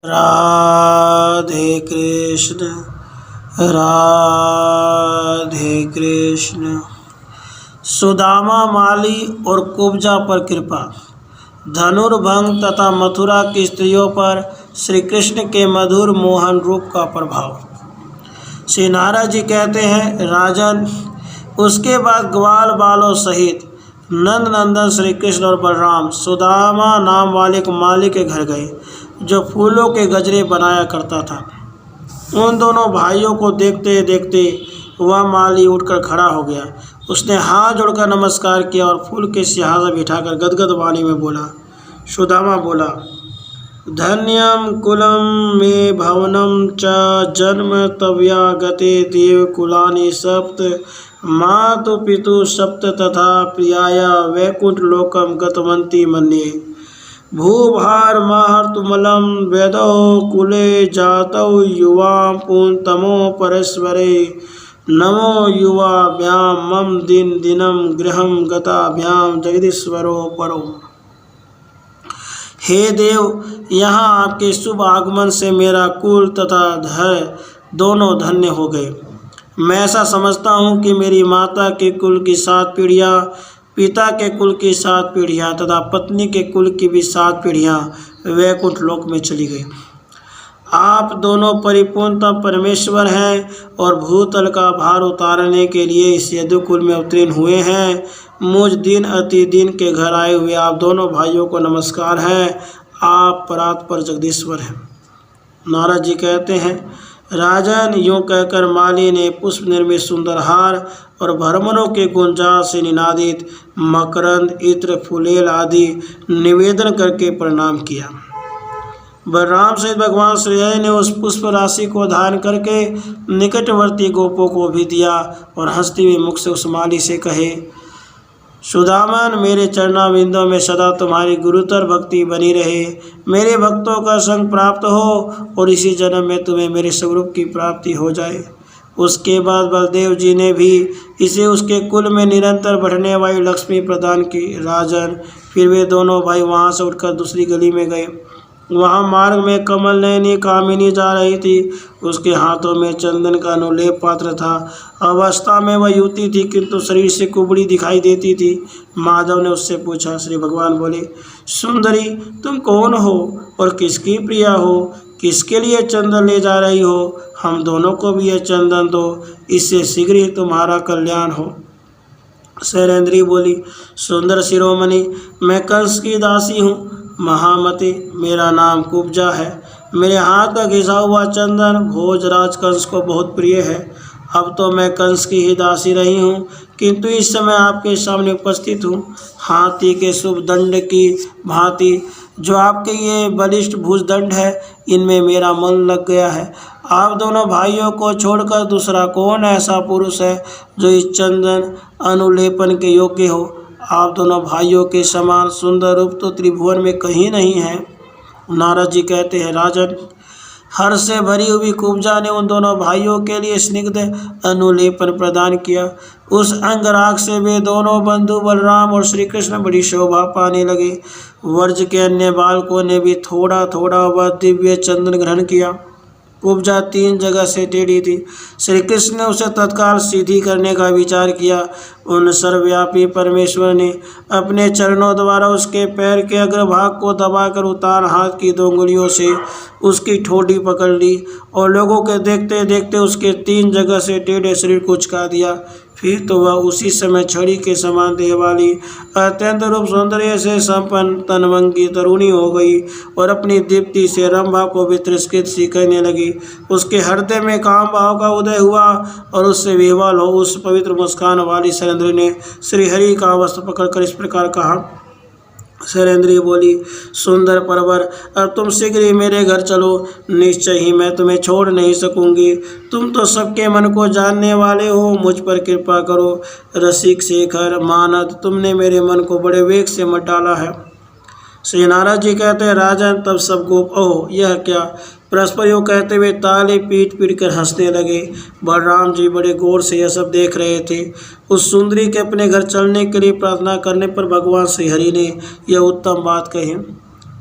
राधे कृष्ण राधे कृष्ण। सुदामा माली और कुब्जा पर कृपा। धनुर्भंग तथा मथुरा की स्त्रियों पर श्री कृष्ण के मधुर मोहन रूप का प्रभाव। श्री नारद जी कहते हैं, राजन, उसके बाद ग्वाल बालों सहित नंद नंदन श्री कृष्ण और बलराम सुदामा नाम वाले एक माली के घर गए, जो फूलों के गजरे बनाया करता था। उन दोनों भाइयों को देखते देखते वह माली उठकर खड़ा हो गया। उसने हाथ जोड़कर नमस्कार किया और फूल के सिंहासन बिठाकर गदगद वाणी में बोला। सुदामा बोला, धन्यम कुलम मे भवनम च जन्म तव्या गते देव कुलानि सप्त मातु पितु सप्त तथा प्रियाया वैकुंठ लोकम गतवंती मन्ये भूभार महर्तुमलम वेदो कुले जातौ युवा पुंतमो परस्वरे नमो युवाभ्याम मम दिन दिनम गृहम गताभ्याम जगदीश्वरो परो। हे देव, यहाँ आपके शुभ आगमन से मेरा कुल तथा धर दोनों धन्य हो गए। मैं ऐसा समझता हूँ कि मेरी माता के कुल की 7 पीढ़ियाँ, पिता के कुल की 7 पीढ़ियाँ तथा पत्नी के कुल की भी 7 पीढ़ियाँ वैकुंठ लोक में चली गई। आप दोनों परिपूर्णतः परमेश्वर हैं और भूतल का भार उतारने के लिए इस यदुकुल में अवतीर्ण हुए हैं। मुझ दिन अति दिन के घर आए हुए आप दोनों भाइयों को नमस्कार है। आप परात्पर जगदीश्वर हैं। नारद जी कहते हैं, राजन, यूँ कहकर माली ने पुष्प निर्मित सुंदर हार और भ्रमरों के गुंजा से निनादित मकरंद, इत्र, फुलेल आदि निवेदन करके प्रणाम किया। बलराम सहित भगवान श्री हरि ने उस पुष्प राशि को धारण करके निकटवर्ती गोपों को भी दिया और हंसते हुए मुख से उस माली से कहे, सुदामन, मेरे चरणाविंदों में सदा तुम्हारी गुरुतर भक्ति बनी रहे। मेरे भक्तों का संग प्राप्त हो और इसी जन्म में तुम्हें मेरे स्वरूप की प्राप्ति हो जाए। उसके बाद बलदेव जी ने भी इसे उसके कुल में निरंतर बढ़ने वाली लक्ष्मी प्रदान की। राजन, फिर वे दोनों भाई वहाँ से उठकर दूसरी गली में गए। वहाँ मार्ग में कमल नयनी कामिनी जा रही थी। उसके हाथों में चंदन का अनुलेप पात्र था। अवस्था में वह युवती थी, किंतु शरीर से कुबड़ी दिखाई देती थी। माधव ने उससे पूछा। श्री भगवान बोले, सुंदरी, तुम कौन हो और किसकी प्रिया हो? किसके लिए चंदन ले जा रही हो? हम दोनों को भी यह चंदन दो, इससे शीघ्र ही तुम्हारा कल्याण हो। शैलेंद्री बोली, सुंदर शिरोमणि, मैं कंस की दासी हूँ। महामते, मेरा नाम कुब्जा है। मेरे हाथ का घिसा हुआ चंदन भोजराज कंस को बहुत प्रिय है। अब तो मैं कंस की ही दासी रही हूँ, किंतु इस समय आपके सामने उपस्थित हूँ। हाथी के शुभ दंड की भांति जो आपके ये बलिष्ठ भुजदंड है, इनमें मेरा मन लग गया है। आप दोनों भाइयों को छोड़कर दूसरा कौन ऐसा पुरुष है जो इस चंदन अनुलेपन के योग्य हो? आप दोनों भाइयों के समान सुंदर रूप तो त्रिभुवन में कहीं नहीं है। नारद जी कहते हैं, राजन, हर्ष से भरी हुई कुब्जा ने उन दोनों भाइयों के लिए स्निग्ध अनुलेपन प्रदान किया। उस अंगराग से वे दोनों बंधु बलराम और श्री कृष्ण बड़ी शोभा पाने लगे। वर्ज के अन्य बालकों ने भी थोड़ा थोड़ा वह दिव्य चंदन ग्रहण किया। कुब्जा 3 जगह से टेढ़ी थी। श्री कृष्ण ने उसे तत्काल सीधी करने का विचार किया। उन सर्वव्यापी परमेश्वर ने अपने चरणों द्वारा उसके पैर के अग्रभाग को दबाकर उतार हाथ की 2 उंगलियों से उसकी ठोड़ी पकड़ ली और लोगों के देखते देखते उसके 3 जगह से टेढ़े शरीर को उचका दिया। फिर तो वह उसी समय छड़ी के समान देह वाली अत्यंत रूप सौंदर्य से संपन्न तनवंगी तरुणी हो गई और अपनी दीप्ति से रंभा को भी तिरस्कृत सी कहने लगी। उसके हृदय में काम भाव का उदय हुआ और उससे विह्वल हो उस पवित्र मुस्कान वाली शैलेंद्री ने श्रीहरि का वस्त्र पकड़कर इस प्रकार कहा। शैलेंद्री बोली, सुंदर परवर, अब तुम शीघ्र ही मेरे घर चलो। निश्चय ही मैं तुम्हें छोड़ नहीं सकूंगी। तुम तो सबके मन को जानने वाले हो। मुझ पर कृपा करो। रसिक शेखर मानद, तुमने मेरे मन को बड़े वेग से मत डाला है। श्री नारद जी कहते हैं, राजन, तब सब गोप, ओह, यह क्या? परस्पर यूँ कहते हुए ताली पीट पीट कर हंसने लगे। बलराम जी बड़े गौर से यह सब देख रहे थे। उस सुंदरी के अपने घर चलने के लिए प्रार्थना करने पर भगवान श्री हरि ने यह उत्तम बात कही।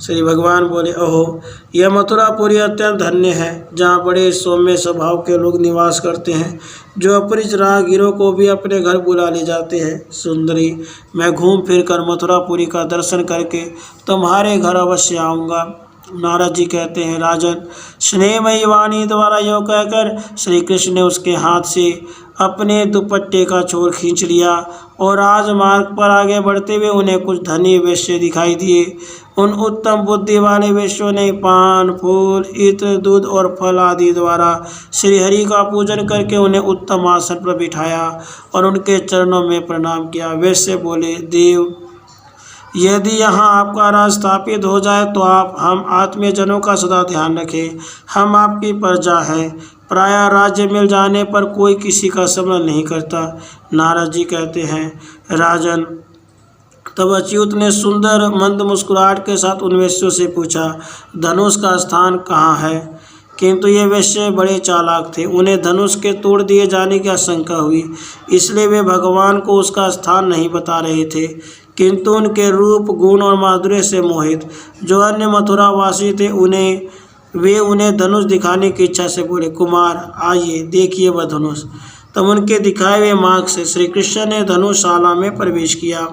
श्री भगवान बोले, ओहो, यह मथुरापुरी अत्यंत धन्य है, जहाँ बड़े सौम्य स्वभाव के लोग निवास करते हैं, जो अपरिचित राहगीरों को भी अपने घर बुला ले जाते हैं। सुंदरी, मैं घूम फिर कर मथुरापुरी का दर्शन करके तुम्हारे घर अवश्य आऊँगा। नारद जी कहते हैं, राजन, स्नेहमयी वाणी द्वारा यो कहकर श्री कृष्ण ने उसके हाथ से अपने दुपट्टे का छोर खींच लिया और राजमार्ग पर आगे बढ़ते हुए उन्हें कुछ धनी वेश्य दिखाई दिए। उन उत्तम बुद्धि वाले वेश्यों ने पान, फूल, इत्र, दूध और फल आदि द्वारा श्रीहरि का पूजन करके उन्हें उत्तम आसन पर बिठाया और उनके चरणों में प्रणाम किया। वेश्य बोले, देव, यदि यहाँ आपका राज स्थापित हो जाए तो आप हम आत्मीयजनों का सदा ध्यान रखें। हम आपकी प्रजा हैं। प्रायः राज्य मिल जाने पर कोई किसी का स्मरण नहीं करता। नारद जी कहते हैं, राजन, तब अच्युत ने सुंदर मंद मुस्कुराहट के साथ उन वेश्यों से पूछा, धनुष का स्थान कहाँ है? किंतु ये वेश्ये बड़े चालाक थे। उन्हें धनुष के तोड़ दिए जाने की आशंका हुई, इसलिए वे भगवान को उसका स्थान नहीं बता रहे थे। किंतु उनके रूप, गुण और माधुर्य से मोहित जो अन्य मथुरावासी थे, उन्हें धनुष दिखाने की इच्छा से बोले, कुमार, आइए, देखिए वह धनुष। तब उनके दिखाए हुए मार्ग से श्री कृष्ण ने धनुषशाला में प्रवेश किया।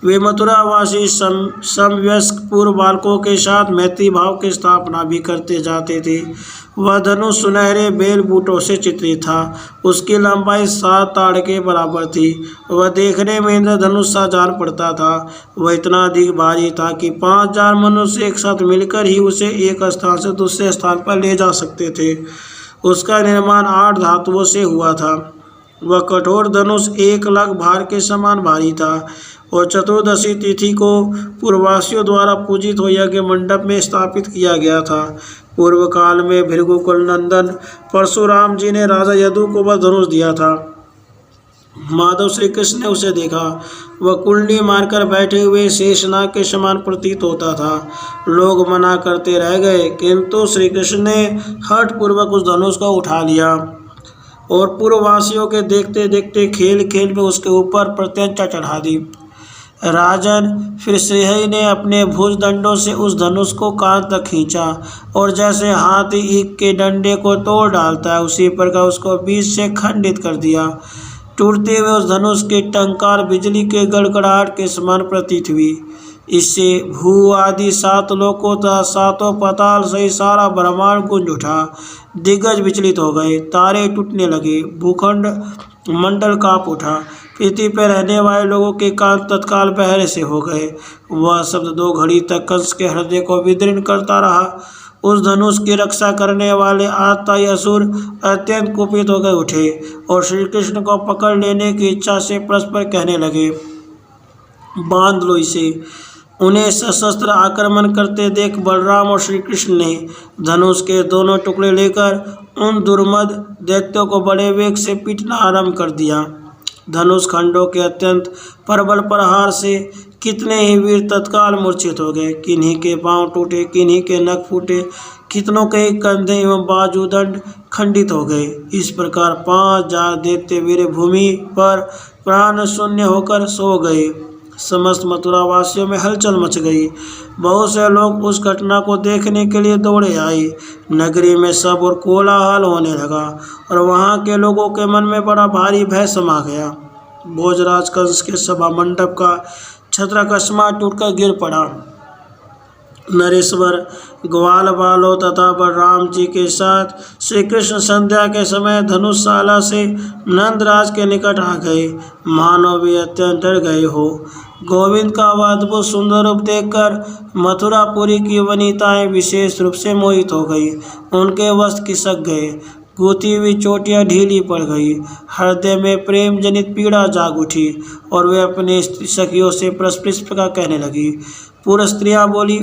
वे मथुरावासी समवयस्क पूर्व बालकों के साथ मैत्री भाव की स्थापना भी करते जाते थे। वह धनुष सुनहरे बेल बूटों से चित्रित था। उसकी लंबाई 7 ताड़ के बराबर थी। वह देखने में इंद्रधनुष सा जान पड़ता था। वह इतना अधिक भारी था कि 5000 मनुष्य एक साथ मिलकर ही उसे एक स्थान से दूसरे स्थान पर ले जा सकते थे। उसका निर्माण 8 धातुओं से हुआ था। वह कठोर धनुष 1 लाख भार के समान भारी था और चतुर्दशी तिथि को पूर्ववासियों द्वारा पूजित हो यज्ञ मंडप में स्थापित किया गया था। पूर्व काल में भृगुकुल नंदन परशुराम जी ने राजा यदु को वह धनुष दिया था। माधव श्री कृष्ण ने उसे देखा। वह कुंडली मारकर बैठे हुए शेषनाग के समान प्रतीत होता था। लोग मना करते रह गए, किंतु श्री कृष्ण ने हठ पूर्वक उस धनुष को उठा लिया और पूर्ववासियों के देखते देखते खेल खेल में उसके ऊपर प्रत्यंचा चढ़ा दी। राजन, फिर श्रीहरि ने अपने भुजदंडों से उस धनुष को कान तक खींचा और जैसे हाथी ईख के डंडे को तोड़ डालता है, उसी प्रकार उसको बीच से खंडित कर दिया। टूटते हुए उस धनुष की टंकार बिजली के गड़गड़ाहट के समान प्रतीत हुई। इससे भू आदि 7 लोकों तथा 7 पाताल सहित सारा ब्रह्मांड गूंज उठा। दिग्गज विचलित हो गए, तारे टूटने लगे, भूखंड मंडल कांप उठा। पृथ्वी पर रहने वाले लोगों के कान तत्काल बहरे से हो गए। वह शब्द 2 घड़ी तक कंस के हृदय को विदीर्ण करता रहा। उस धनुष की रक्षा करने वाले आततायी असुर अत्यंत कुपित होकर उठे और श्री कृष्ण को पकड़ लेने की इच्छा से परस्पर कहने लगे, बांध लो इसे। उन्हें सशस्त्र आक्रमण करते देख बलराम और श्री कृष्ण ने धनुष के दोनों टुकड़े लेकर उन दुर्मद दैत्यों को बड़े वेग से पीटना आरंभ कर दिया। धनुष खंडों के अत्यंत प्रबल प्रहार से कितने ही वीर तत्काल मूर्छित हो गए। किन्हीं के पांव टूटे, किन्हीं के नख फूटे, कितनों के कंधे एवं बाजूदंड खंडित हो गए। इस प्रकार 5000 दैत्य वीर भूमि पर प्राण शून्य होकर सो गए। समस्त मथुरावासियों में हलचल मच गई। बहुत से लोग उस घटना को देखने के लिए दौड़े आए। नगरी में सब और कोलाहल होने लगा और वहां के लोगों के मन में बड़ा भारी भय समा गया। भोजराज कंस के सभा मंडप का छत्र अकस्मात टूटकर गिर पड़ा। नरेश्वर, ग्वाल बालों तथा बलराम जी के साथ श्री कृष्ण संध्या के समय धनुषशाला से नंदराज के निकट आ गए। मानो वे अत्यंत डर गए हो। गोविंद का वह अद्भुत सुंदर रूप देखकर मथुरापुरी की वनिताएं विशेष रूप से मोहित हो गई। उनके वस्त्र खिसक गए, गूंथी हुई चोटियां ढीली पड़ गई। हृदय में प्रेम जनित पीड़ा जाग उठी और वे अपने सखियों से परस्पर इस प्रकार कहने लगी। पूर्व स्त्रियां बोली,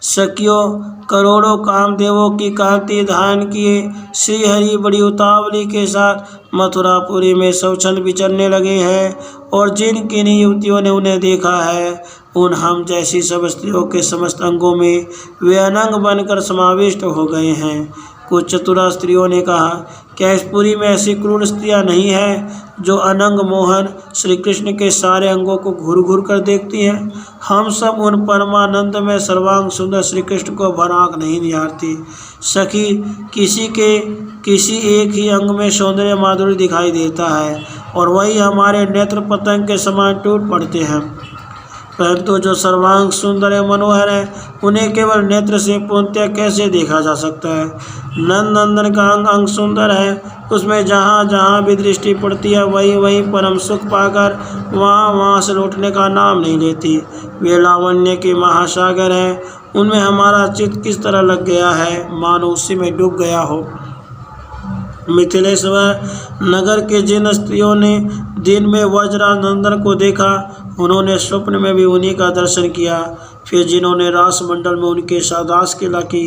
सखियों, करोड़ों कामदेवों की कांति धारण किए श्रीहरि बड़ी उतावली के साथ मथुरापुरी में स्वच्छंद विचरने लगे हैं और जिन किन्हीं युवतियों ने उन्हें देखा है उन हम जैसी सब स्त्रियों के समस्त अंगों में वे अनंग बनकर समाविष्ट हो गए हैं। कुछ चतुरा स्त्रियों ने कहा, क्या इस पुरी में ऐसी क्रूर स्त्रियां नहीं हैं जो अनंग मोहन श्री कृष्ण के सारे अंगों को घूर घूर कर देखती हैं? हम सब उन परमानंद में सर्वांग सुंदर श्री कृष्ण को भर आँख नहीं निहारती। सखी, किसी एक ही अंग में सौंदर्य माधुर्य दिखाई देता है और वही हमारे नेत्र पतंग के समान टूट पड़ते हैं, परंतु जो सर्वांग सुंदर एवं मनोहर है उन्हें केवल नेत्र से पूर्णतः कैसे देखा जा सकता है? नंद नंदन का अंग अंग सुंदर है, उसमें जहाँ जहाँ भी दृष्टि पड़ती है वहीं वहीं परम सुख पाकर वहाँ से लौटने का नाम नहीं लेती। वे लावण्य के महासागर हैं, उनमें हमारा चित्त किस तरह लग गया है, मानो उसी में डूब गया हो। मिथिलेश्वर नगर के जिन स्त्रियों ने दिन में वज्रानंदन को देखा उन्होंने स्वप्न में भी उन्हीं का दर्शन किया। फिर जिन्होंने रास मंडल में उनके साथ रास लीला की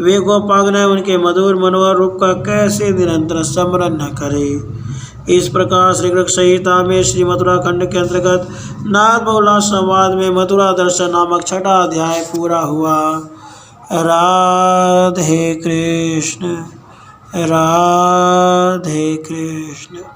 वे गोपांगनाएं उनके मधुर मनोहर रूप का कैसे निरंतर स्मरण न करे। इस प्रकार श्री कृष्ण संहिता में श्री मथुरा खंड के अंतर्गत नाथ बहुला संवाद में मथुरा दर्शन नामक 6वां अध्याय पूरा हुआ। राधे कृष्ण, राधे कृष्ण।